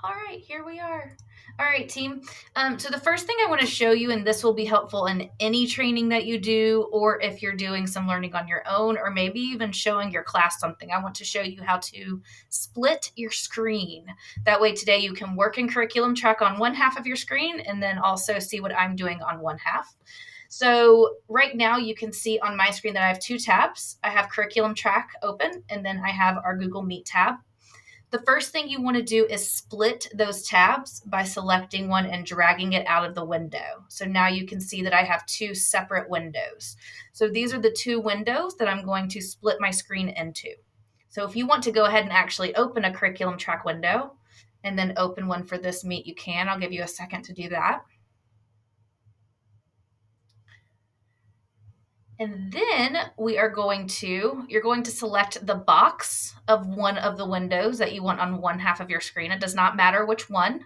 All right, here we are. All right, team. So the first thing I want to show you, and this will be helpful in any training that you do, or if you're doing some learning on your own, or maybe even showing your class something, I want to show you how to split your screen. That way today you can work in CurriculumTrak on one half of your screen and then also see what I'm doing on one half. So right now you can see on my screen that I have two tabs. I have CurriculumTrak open, and then I have our Google Meet tab. The first thing you want to do is split those tabs by selecting one and dragging it out of the window. So now you can see that I have two separate windows. So these are the two windows that I'm going to split my screen into. So if you want to go ahead and actually open a CurriculumTrak window and then open one for this meet, you can. I'll give you a second to do that. And then you're going to select the box of one of the windows that you want on one half of your screen. It does not matter which one.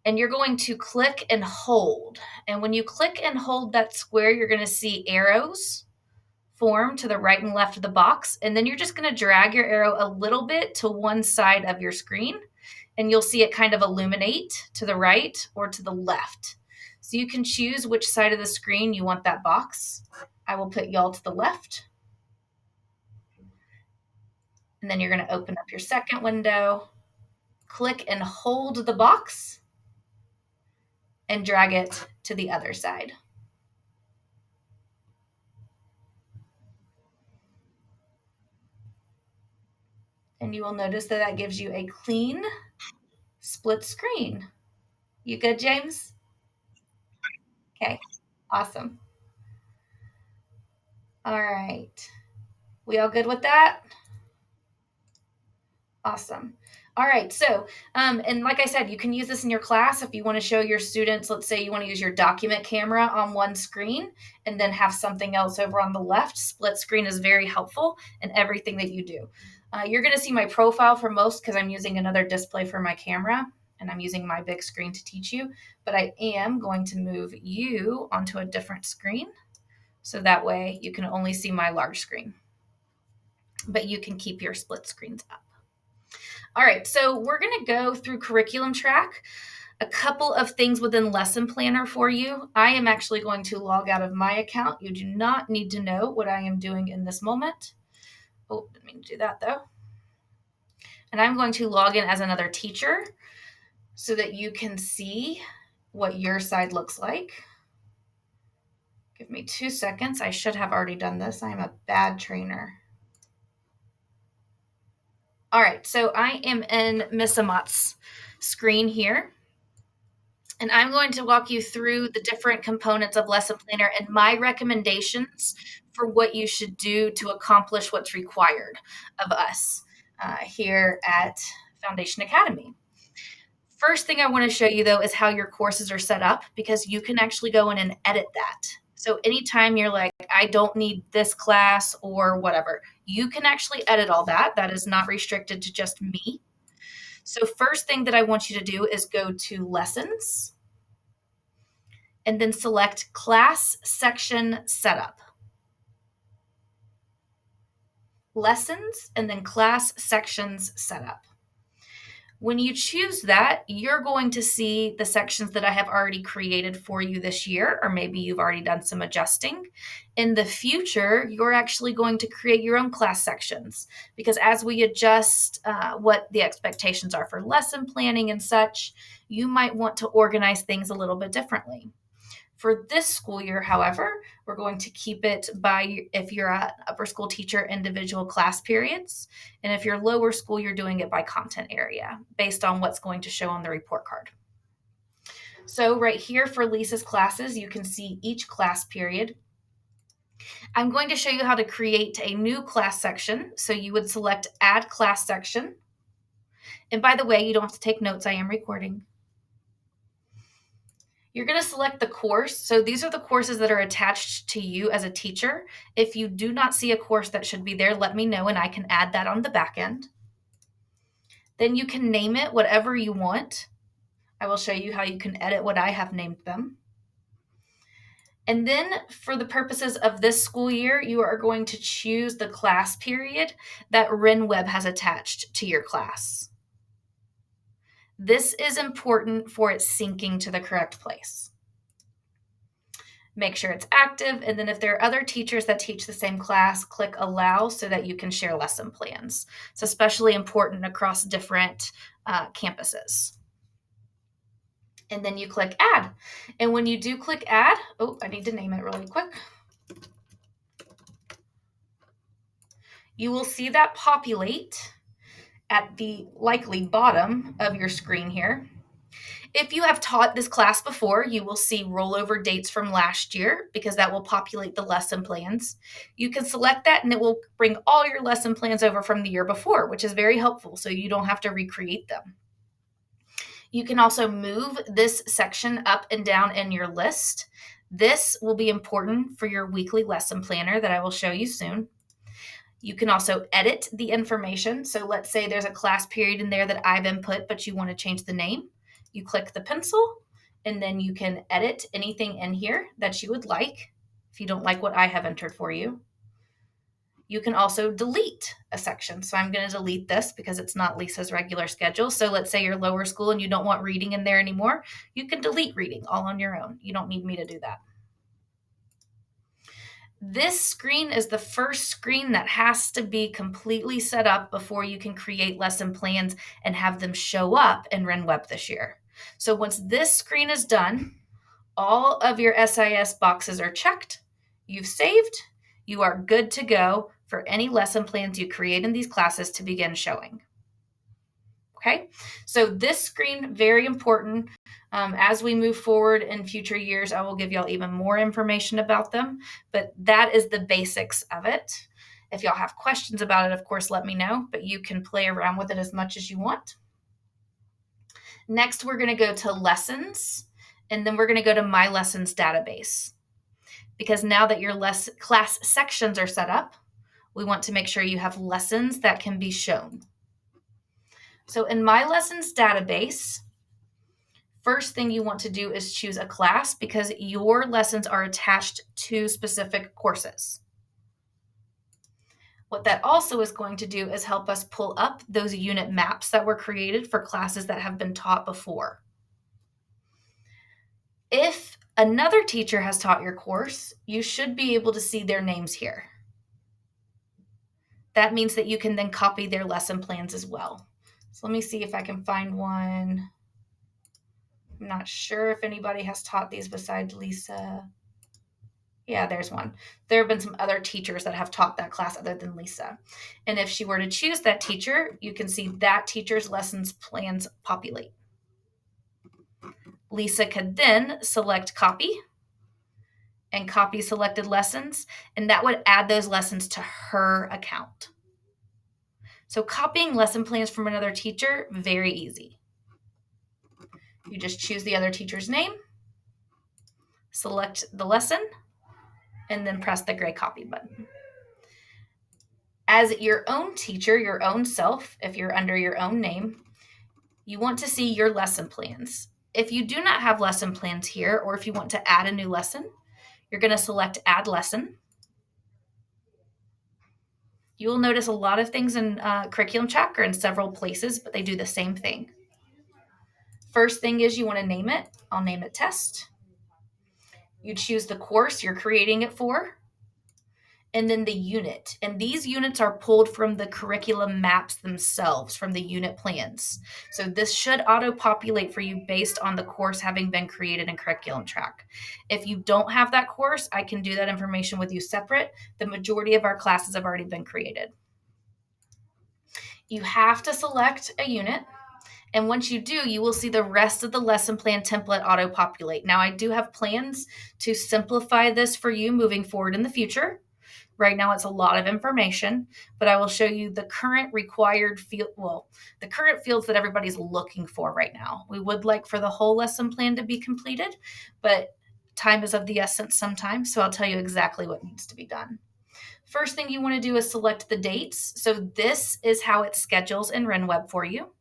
And you're going to click and hold. And when you click and hold that square, you're going to see arrows form to the right and left of the box. And then you're just going to drag your arrow a little bit to one side of your screen, and you'll see it kind of illuminate to the right or to the left. So you can choose which side of the screen you want that box. I will put y'all to the left. And then you're going to open up your second window, click and hold the box, and drag it to the other side. And you will notice that that gives you a clean split screen. You good, James? Okay, awesome. All right. We all good with that? Awesome. All right. So, and like I said, you can use this in your class if you want to show your students. Let's say you want to use your document camera on one screen and then have something else over on the left. Split screen is very helpful in everything that you do. You're going to see my profile for most because I'm using another display for my camera and I'm using my big screen to teach you. But I am going to move you onto a different screen so that way you can only see my large screen. But you can keep your split screens up. All right, so we're going to go through CurriculumTrak, a couple of things within Lesson Planner for you. I am actually going to log out of my account. You do not need to know what I am doing in this moment. Oh, didn't mean to do that though. And I'm going to log in as another teacher so that you can see what your side looks like. Give me 2 seconds. I should have already done this. I am a bad trainer. All right, so I am in Miss Amat's screen here. And I'm going to walk you through the different components of Lesson Planner and my recommendations for what you should do to accomplish what's required of us here at Foundation Academy. First thing I want to show you, though, is how your courses are set up because you can actually go in and edit that. So anytime you're like, I don't need this class or whatever, you can actually edit all that. That is not restricted to just me. So first thing that I want you to do is go to Lessons and then select Class Section Setup. Lessons and then Class Sections Setup. When you choose that, you're going to see the sections that I have already created for you this year, or maybe you've already done some adjusting. In the future, you're actually going to create your own class sections because as we adjust what the expectations are for lesson planning and such, you might want to organize things a little bit differently. For this school year, however, we're going to keep it by, if you're an upper school teacher, individual class periods. And if you're lower school, you're doing it by content area based on what's going to show on the report card. So right here for Lisa's classes, you can see each class period. I'm going to show you how to create a new class section. So you would select Add Class Section. And by the way, you don't have to take notes. I am recording. You're going to select the course. So these are the courses that are attached to you as a teacher. If you do not see a course that should be there, let me know and I can add that on the back end. Then you can name it whatever you want. I will show you how you can edit what I have named them. And then for the purposes of this school year, you are going to choose the class period that RenWeb has attached to your class. This is important for it syncing to the correct place. Make sure it's active, and then if there are other teachers that teach the same class, click allow so that you can share lesson plans. It's especially important across different campuses. And then you click add. And when you do click add, I need to name it really quick. You will see that populate at the likely bottom of your screen here. If you have taught this class before, you will see rollover dates from last year because that will populate the lesson plans. You can select that and it will bring all your lesson plans over from the year before, which is very helpful so you don't have to recreate them. You can also move this section up and down in your list. This will be important for your weekly lesson planner that I will show you soon. You can also edit the information. So let's say there's a class period in there that I've input, but you want to change the name. You click the pencil, and then you can edit anything in here that you would like if you don't like what I have entered for you. You can also delete a section. So I'm going to delete this because it's not Lisa's regular schedule. So let's say you're lower school and you don't want reading in there anymore. You can delete reading all on your own. You don't need me to do that. This screen is the first screen that has to be completely set up before you can create lesson plans and have them show up in RenWeb this year. So once this screen is done, all of your SIS boxes are checked, you've saved, you are good to go for any lesson plans you create in these classes to begin showing. Okay, so this screen, very important. As we move forward in future years, I will give y'all even more information about them, but that is the basics of it. If y'all have questions about it, of course, let me know, but you can play around with it as much as you want. Next, we're going to go to lessons, and then we're going to go to My Lessons database. Because now that your class sections are set up, we want to make sure you have lessons that can be shown. So in My Lessons database, first thing you want to do is choose a class because your lessons are attached to specific courses. What that also is going to do is help us pull up those unit maps that were created for classes that have been taught before. If another teacher has taught your course, you should be able to see their names here. That means that you can then copy their lesson plans as well. So let me see if I can find one. I'm not sure if anybody has taught these besides Lisa. Yeah, there's one. There have been some other teachers that have taught that class other than Lisa. And if she were to choose that teacher, you can see that teacher's lessons plans populate. Lisa could then select copy and copy selected lessons, and that would add those lessons to her account. So copying lesson plans from another teacher, very easy. You just choose the other teacher's name, select the lesson, and then press the gray copy button. As your own teacher, your own self, if you're under your own name, you want to see your lesson plans. If you do not have lesson plans here, or if you want to add a new lesson, you're going to select Add Lesson. You will notice a lot of things in CurriculumTrak are in several places, but they do the same thing. First thing is you want to name it. I'll name it Test. You choose the course you're creating it for, and then the unit. And these units are pulled from the curriculum maps themselves, from the unit plans. So this should auto-populate for you based on the course having been created in CurriculumTrak. If you don't have that course, I can do that information with you separate. The majority of our classes have already been created. You have to select a unit. And once you do, you will see the rest of the lesson plan template auto-populate. Now, I do have plans to simplify this for you moving forward in the future. Right now, it's a lot of information, but I will show you the current required field, the current fields that everybody's looking for right now. We would like for the whole lesson plan to be completed, but time is of the essence sometimes, so I'll tell you exactly what needs to be done. First thing you want to do is select the dates. So this is how it schedules in RenWeb for you.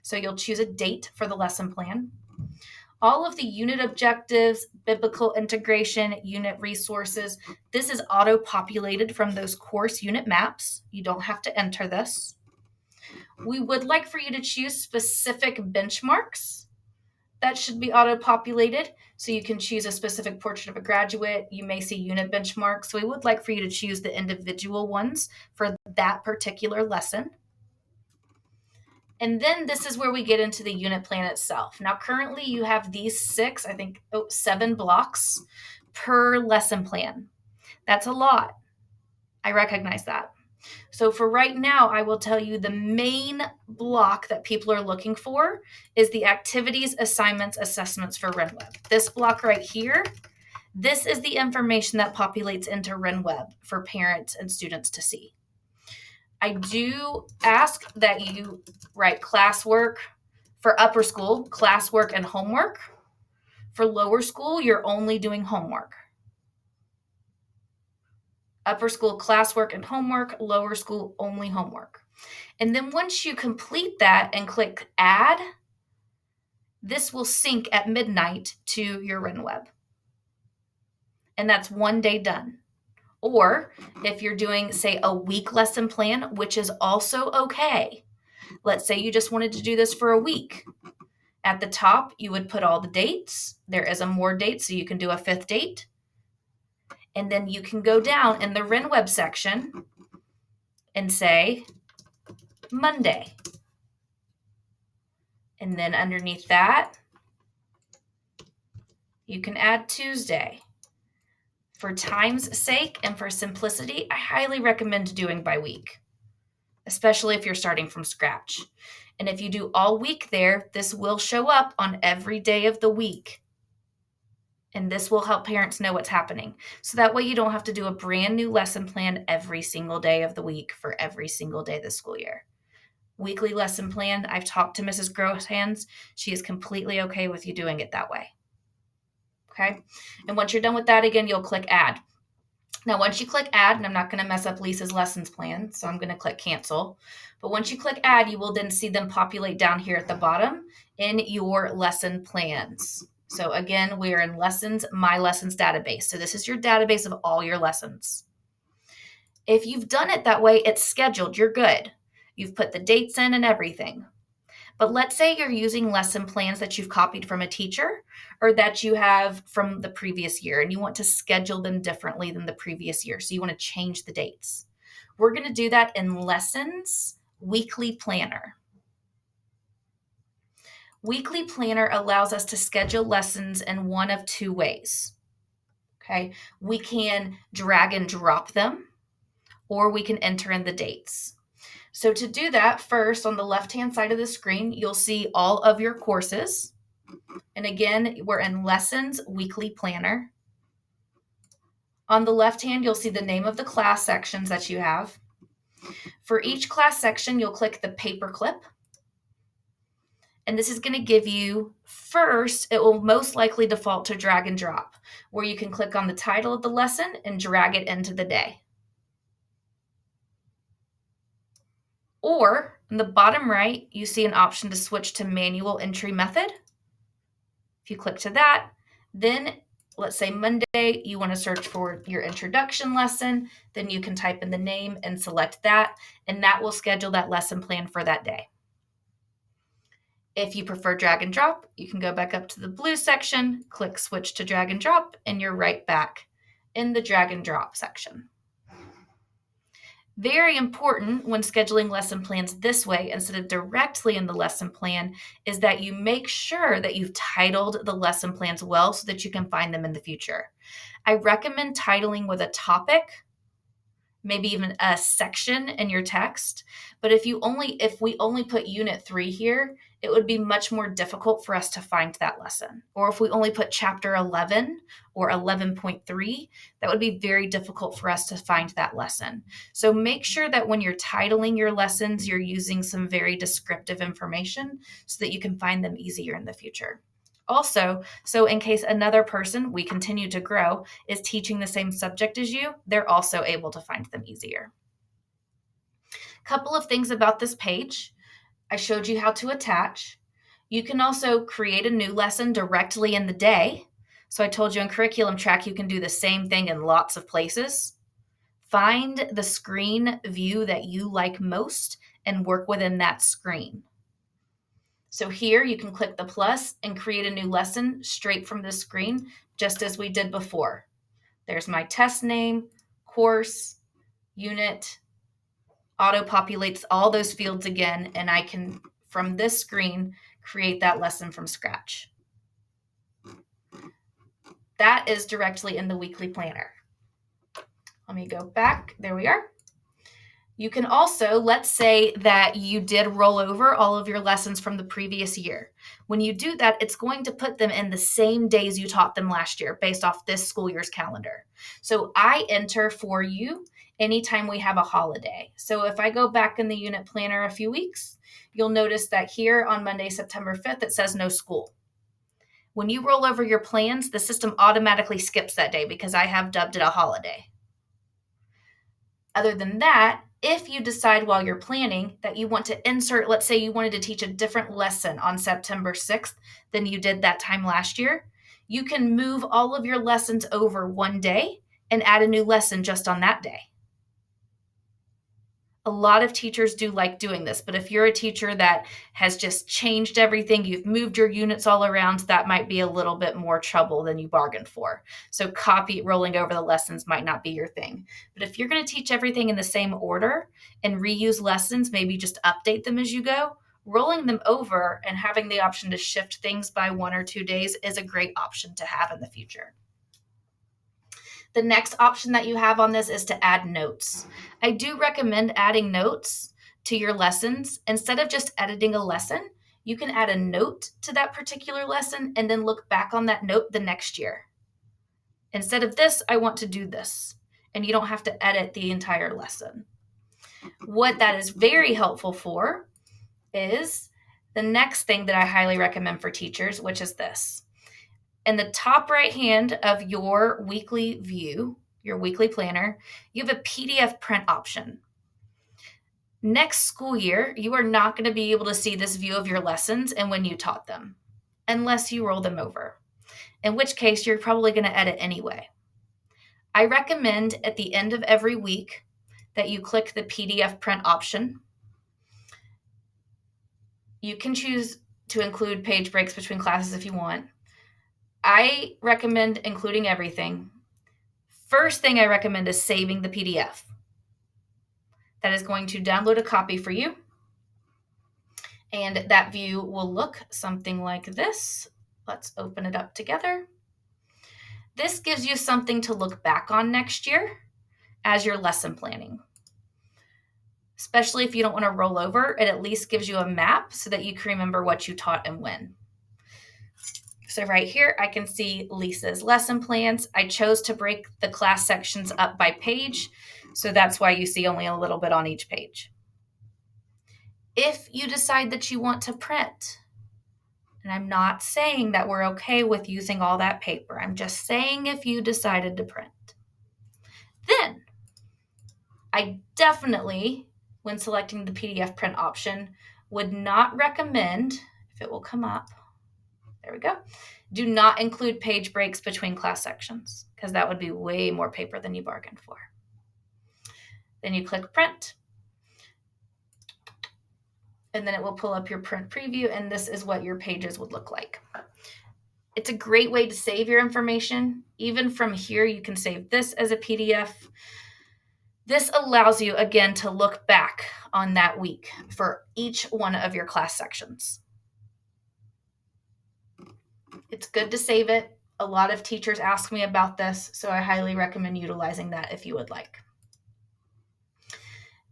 So you'll choose a date for the lesson plan. All of the unit objectives, biblical integration, unit resources, this is auto-populated from those course unit maps. You don't have to enter this. We would like for you to choose specific benchmarks that should be auto-populated. So you can choose a specific portrait of a graduate. You may see unit benchmarks. So we would like for you to choose the individual ones for that particular lesson. And then this is where we get into the unit plan itself. Now, currently you have these 7 blocks per lesson plan. That's a lot. I recognize that. So for right now, I will tell you the main block that people are looking for is the activities, assignments, assessments for RenWeb. This block right here, this is the information that populates into RenWeb for parents and students to see. I do ask that you write classwork for upper school, classwork and homework. For lower school, you're only doing homework. Upper school, classwork and homework, lower school, only homework. And then once you complete that and click add, this will sync at midnight to your RenWeb. And that's one day done. Or if you're doing, say, a week lesson plan, which is also okay. Let's say you just wanted to do this for a week. At the top, you would put all the dates. There is a more date, so you can do a 5th date. And then you can go down in the RenWeb section and say Monday. And then underneath that, you can add Tuesday. For time's sake and for simplicity, I highly recommend doing by week, especially if you're starting from scratch. And if you do all week there, this will show up on every day of the week. And this will help parents know what's happening. So that way you don't have to do a brand new lesson plan every single day of the week for every single day of the school year. Weekly lesson plan, I've talked to Mrs. Grosshands. She is completely okay with you doing it that way. Okay? And once you're done with that, again, you'll click add. Now, once you click add, and I'm not going to mess up Lisa's lessons plan, so I'm going to click cancel. But once you click add, you will then see them populate down here at the bottom in your lesson plans. So again, we're in lessons, my lessons database. So this is your database of all your lessons. If you've done it that way, it's scheduled, you're good. You've put the dates in and everything. But let's say you're using lesson plans that you've copied from a teacher or that you have from the previous year and you want to schedule them differently than the previous year. So you want to change the dates. We're going to do that in Lessons Weekly Planner. Weekly Planner allows us to schedule lessons in one of 2 ways. Okay, we can drag and drop them, or we can enter in the dates. So to do that, first on the left-hand side of the screen, you'll see all of your courses. And again, we're in Lessons Weekly Planner. On the left hand, you'll see the name of the class sections that you have. For each class section, you'll click the paperclip. And this is going to give you, first, it will most likely default to drag and drop, where you can click on the title of the lesson and drag it into the day. Or in the bottom right, you see an option to switch to manual entry method. If you click to that, then let's say Monday, you want to search for your introduction lesson, then you can type in the name and select that, and that will schedule that lesson plan for that day. If you prefer drag and drop, you can go back up to the blue section, click switch to drag and drop, and you're right back in the drag and drop section. Very important when scheduling lesson plans this way instead of directly in the lesson plan is that you make sure that you've titled the lesson plans well so that you can find them in the future. I recommend titling with a topic, maybe even a section in your text. But if we only put Unit 3 here, it would be much more difficult for us to find that lesson. Or if we only put Chapter 11 or 11.3, that would be very difficult for us to find that lesson. So make sure that when you're titling your lessons, you're using some very descriptive information so that you can find them easier in the future. Also, so in case another person, we continue to grow, is teaching the same subject as you, they're also able to find them easier. Couple of things about this page. I showed you how to attach. You can also create a new lesson directly in the day. So I told you in CurriculumTrak, you can do the same thing in lots of places. Find the screen view that you like most and work within that screen. So here you can click the plus and create a new lesson straight from the screen, just as we did before. There's my test name, course, unit, auto-populates all those fields again, and I can, from this screen, create that lesson from scratch. That is directly in the weekly planner. Let me go back. There we are. You can also, let's say that you did roll over all of your lessons from the previous year. When you do that, it's going to put them in the same days you taught them last year based off this school year's calendar. So I enter for you anytime we have a holiday. So if I go back in the unit planner a few weeks, you'll notice that here on Monday, September 5th, it says no school. When you roll over your plans, the system automatically skips that day because I have dubbed it a holiday. Other than that, if you decide while you're planning that you want to insert, let's say you wanted to teach a different lesson on September 6th than you did that time last year, you can move all of your lessons over one day and add a new lesson just on that day. A lot of teachers do like doing this, but if you're a teacher that has just changed everything, you've moved your units all around, that might be a little bit more trouble than you bargained for. So rolling over the lessons might not be your thing. But if you're going to teach everything in the same order and reuse lessons, maybe just update them as you go, rolling them over and having the option to shift things by 1 or 2 days is a great option to have in the future. The next option that you have on this is to add notes. I do recommend adding notes to your lessons. Instead of just editing a lesson, you can add a note to that particular lesson and then look back on that note the next year. Instead of this, I want to do this. And you don't have to edit the entire lesson. What that is very helpful for is the next thing that I highly recommend for teachers, which is this. In the top right hand of your weekly view, your weekly planner, you have a PDF print option. Next school year, you are not going to be able to see this view of your lessons and when you taught them, unless you roll them over, in which case you're probably going to edit anyway. I recommend at the end of every week that you click the PDF print option. You can choose to include page breaks between classes if you want. I recommend including everything. First thing I recommend is saving the PDF. That is going to download a copy for you. And that view will look something like this. Let's open it up together. This gives you something to look back on next year as you're lesson planning. Especially if you don't want to roll over, it at least gives you a map so that you can remember what you taught and when. So right here, I can see Lisa's lesson plans. I chose to break the class sections up by page, so that's why you see only a little bit on each page. If you decide that you want to print, and I'm not saying that we're okay with using all that paper, I'm just saying if you decided to print, then I definitely, when selecting the PDF print option, would not recommend, if it will come up, there we go. Do not include page breaks between class sections because that would be way more paper than you bargained for. Then you click print and then it will pull up your print preview and this is what your pages would look like. It's a great way to save your information. Even from here, you can save this as a PDF. This allows you, again, to look back on that week for each one of your class sections. It's good to save it. A lot of teachers ask me about this, so I highly recommend utilizing that if you would like.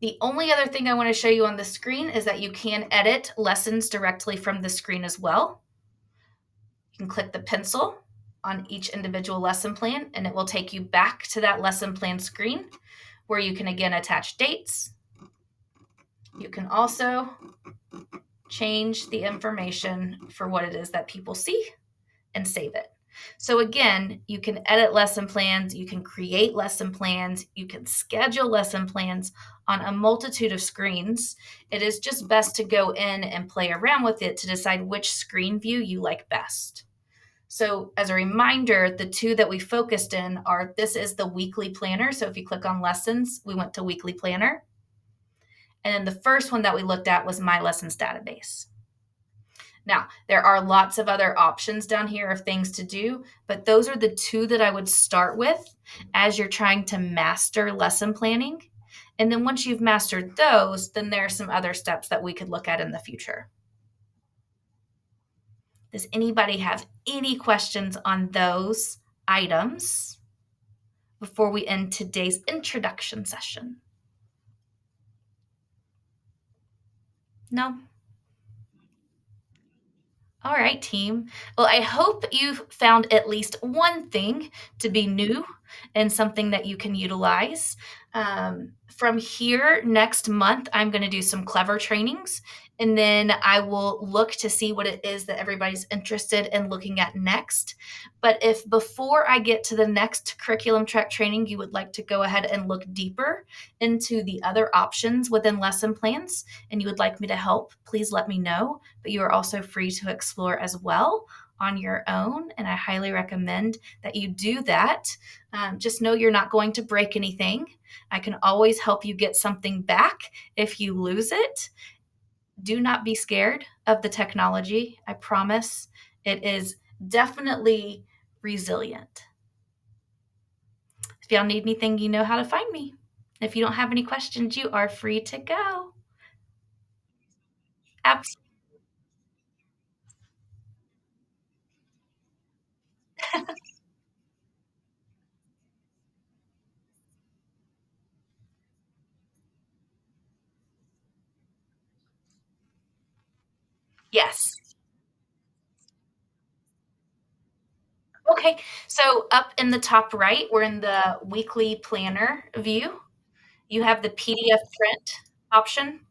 The only other thing I want to show you on the screen is that you can edit lessons directly from the screen as well. You can click the pencil on each individual lesson plan, and it will take you back to that lesson plan screen where you can, again, attach dates. You can also change the information for what it is that people see and save it. So again, you can edit lesson plans, you can create lesson plans, you can schedule lesson plans on a multitude of screens. It is just best to go in and play around with it to decide which screen view you like best. So as a reminder, the two that we focused in are, this is the weekly planner. So if you click on lessons, we went to weekly planner. And then the first one that we looked at was My Lessons Database. Now, there are lots of other options down here of things to do, but those are the two that I would start with as you're trying to master lesson planning. And then once you've mastered those, then there are some other steps that we could look at in the future. Does anybody have any questions on those items before we end today's introduction session? No? All right, team. Well, I hope you found at least one thing to be new and something that you can utilize. From here, next month, I'm going to do some clever trainings, and then I will look to see what it is that everybody's interested in looking at next. But if before I get to the next curriculum track training, you would like to go ahead and look deeper into the other options within lesson plans, and you would like me to help, please let me know. But you are also free to explore as well on your own. And I highly recommend that you do that. Just know you're not going to break anything. I can always help you get something back if you lose it. Do not be scared of the technology. I promise it is definitely resilient. If y'all need anything, you know how to find me. If you don't have any questions, you are free to go. Absolutely. Yes. Okay, so up in the top right, we're in the weekly planner view. You have the PDF print option.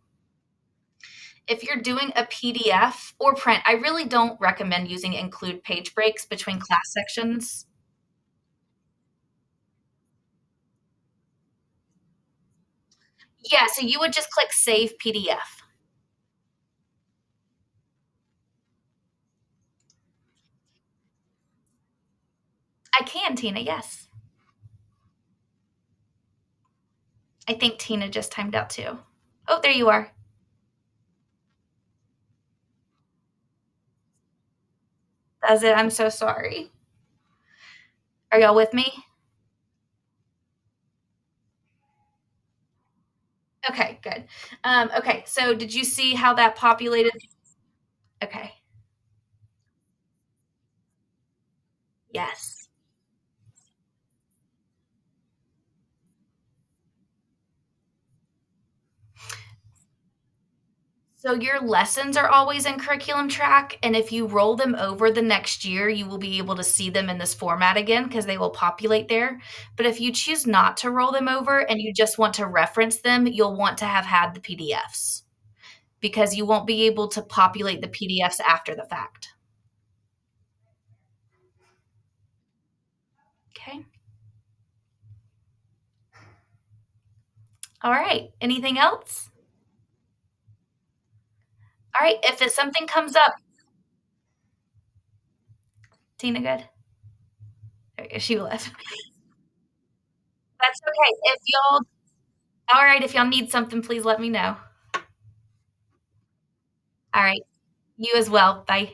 If you're doing a PDF or print, I really don't recommend using include page breaks between class sections. Yeah, so you would just click Save PDF. I can, Tina, yes. I think Tina just timed out too. Oh, there you are. That's it. I'm so sorry. Are y'all with me? Okay, good. Okay, so did you see how that populated? Okay, yes. So your lessons are always in CurriculumTrak, and if you roll them over the next year, you will be able to see them in this format again because they will populate there. But if you choose not to roll them over and you just want to reference them, you'll want to have had the PDFs because you won't be able to populate the PDFs after the fact. Okay. All right. Anything else? All right. If it's something comes up, Tina, good. She left. That's okay. If y'all, all right, if y'all need something, please let me know. All right. You as well. Bye.